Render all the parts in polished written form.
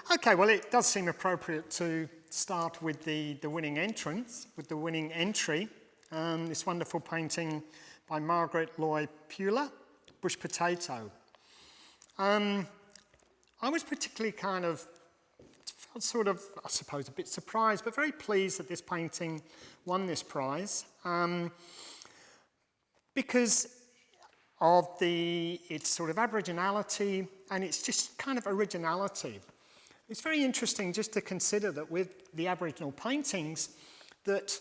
Okay, well, it does seem appropriate to start with the winning entrance, with the winning entry. This wonderful painting by Margaret Loy Puller, Bush Potato. I was particularly felt sort of, I suppose, a bit surprised, but very pleased that this painting won this prize because of its sort of Aboriginality and its just kind of originality. It's very interesting just to consider that with the Aboriginal paintings, that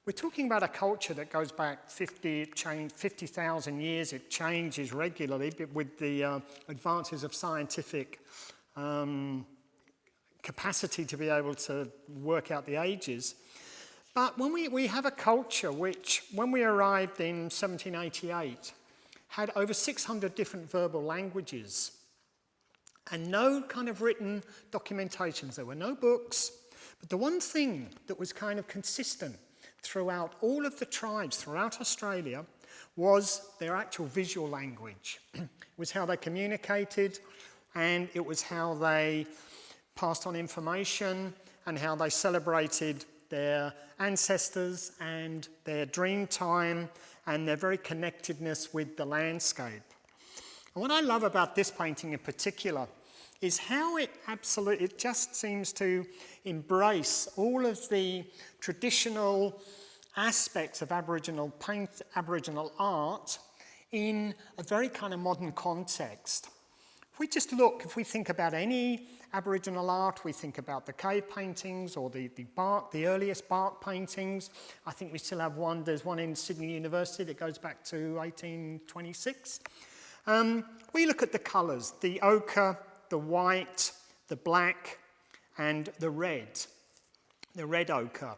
we're talking about a culture that goes back 50,000 years. It changes regularly with the advances of scientific capacity to be able to work out the ages. But when we have a culture which, when we arrived in 1788, had over 600 different verbal languages and no kind of written documentations. There were no books, but the one thing that was kind of consistent throughout all of the tribes throughout Australia was their actual visual language. It was how they communicated, and it was how they passed on information and how they celebrated their ancestors and their dream time and their very connectedness with the landscape. And what I love about this painting in particular is how it just seems to embrace all of the traditional aspects of Aboriginal art in a very kind of modern context. If we think about any Aboriginal art, we think about the cave paintings or the earliest bark paintings. I think we still have one, there's one in Sydney University that goes back to 1826. We look at the colours, the ochre, the white, the black, and the red ochre.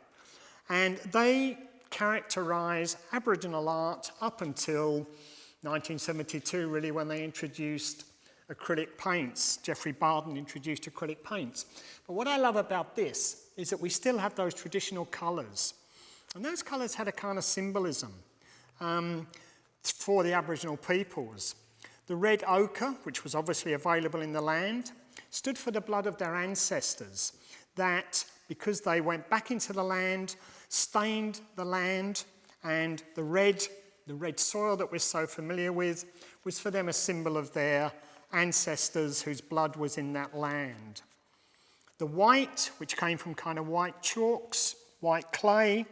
And they characterise Aboriginal art up until 1972, really, when they introduced acrylic paints. Geoffrey Barden introduced acrylic paints. But what I love about this is that we still have those traditional colours. And those colours had a kind of symbolism for the Aboriginal peoples. The red ochre, which was obviously available in the land, stood for the blood of their ancestors that, because they went back into the land, stained the land, and the red soil that we're so familiar with was for them a symbol of their ancestors whose blood was in that land. The white, which came from kind of white chalks, white clay,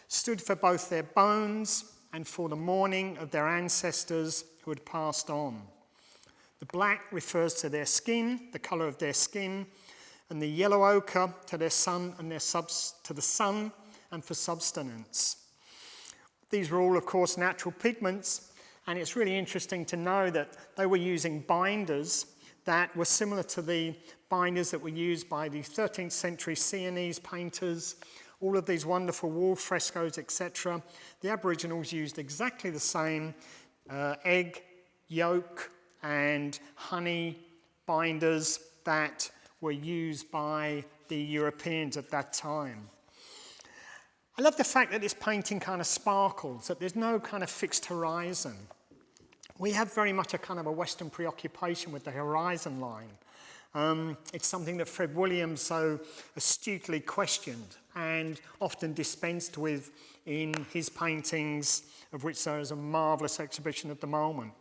stood for both their bones and for the mourning of their ancestors who had passed on. The black refers to their skin, the colour of their skin, and the yellow ochre to their sun and to the sun and for subsistence. These were all, of course, natural pigments. And it's really interesting to know that they were using binders that were similar to the binders that were used by the 13th century Sienese painters, all of these wonderful wall frescoes, etc. The Aboriginals used exactly the same egg, yolk, and honey binders that were used by the Europeans at that time. I love the fact that this painting kind of sparkles, that there's no kind of fixed horizon. We have very much a kind of a Western preoccupation with the horizon line. It's something that Fred Williams so astutely questioned and often dispensed with in his paintings, of which there is a marvellous exhibition at the moment.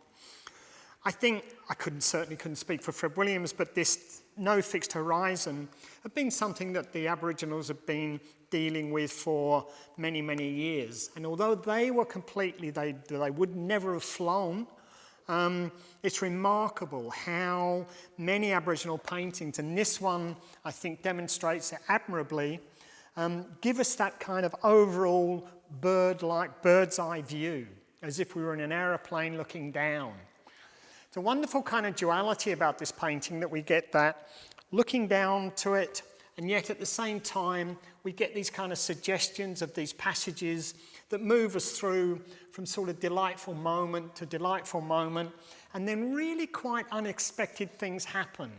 I think I certainly couldn't speak for Fred Williams, but this no fixed horizon had been something that the Aboriginals have been dealing with for many, many years. And although they were they would never have flown, it's remarkable how many Aboriginal paintings, and this one I think demonstrates it admirably, give us that kind of overall bird's eye view, as if we were in an aeroplane looking down. It's a wonderful kind of duality about this painting that we get that looking down to it, and yet at the same time we get these kind of suggestions of these passages that move us through from sort of delightful moment to delightful moment, and then really quite unexpected things happen.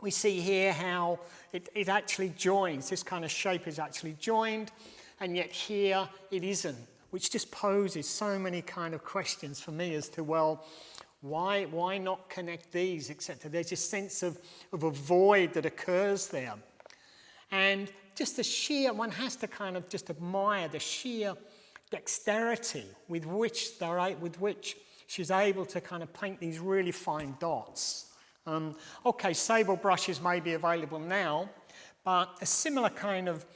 We see here how it actually joins, this kind of shape is actually joined, and yet here it isn't, which just poses so many kind of questions for me as to, well, Why not connect these, etc.? There's a sense of a void that occurs there. And just the sheer, one has to kind of just admire the sheer dexterity with which she's able to kind of paint these really fine dots. Okay, sable brushes may be available now, but a similar kind of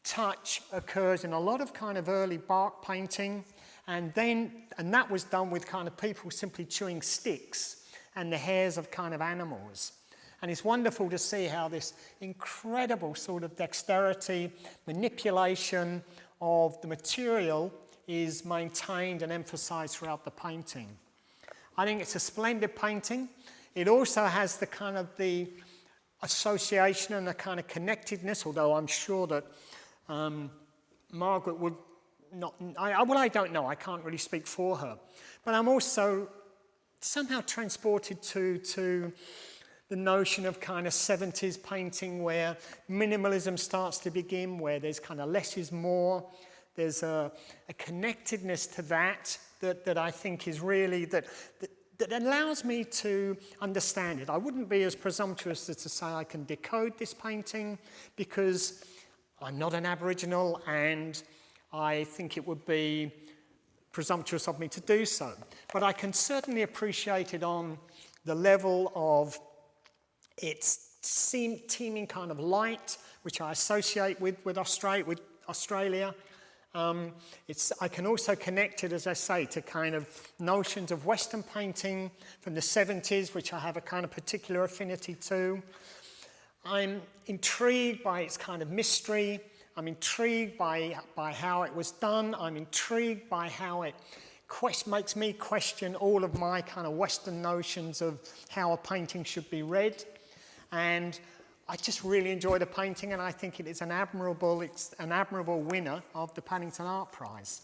touch occurs in a lot of kind of early bark painting, and that was done with kind of people simply chewing sticks and the hairs of kind of animals. And it's wonderful to see how this incredible sort of dexterity, manipulation of the material is maintained and emphasized throughout the painting. I think it's a splendid painting. It also has the kind of the association and the kind of connectedness, although I'm sure that Margaret would not, well, I don't know, I can't really speak for her. But I'm also somehow transported to the notion of kind of 70s painting where minimalism starts to begin, where there's kind of less is more. There's a connectedness to that I think is really, that allows me to understand it. I wouldn't be as presumptuous as to say I can decode this painting, because I'm not an Aboriginal and I think it would be presumptuous of me to do so. But I can certainly appreciate it on the level of its teeming kind of light, which I associate with Australia. I can also connect it, as I say, to kind of notions of Western painting from the 70s, which I have a kind of particular affinity to. I'm intrigued by its kind of mystery. I'm intrigued by how it was done. I'm intrigued by how it makes me question all of my kind of Western notions of how a painting should be read. And I just really enjoy the painting, and I think it is an admirable winner of the Paddington Art Prize.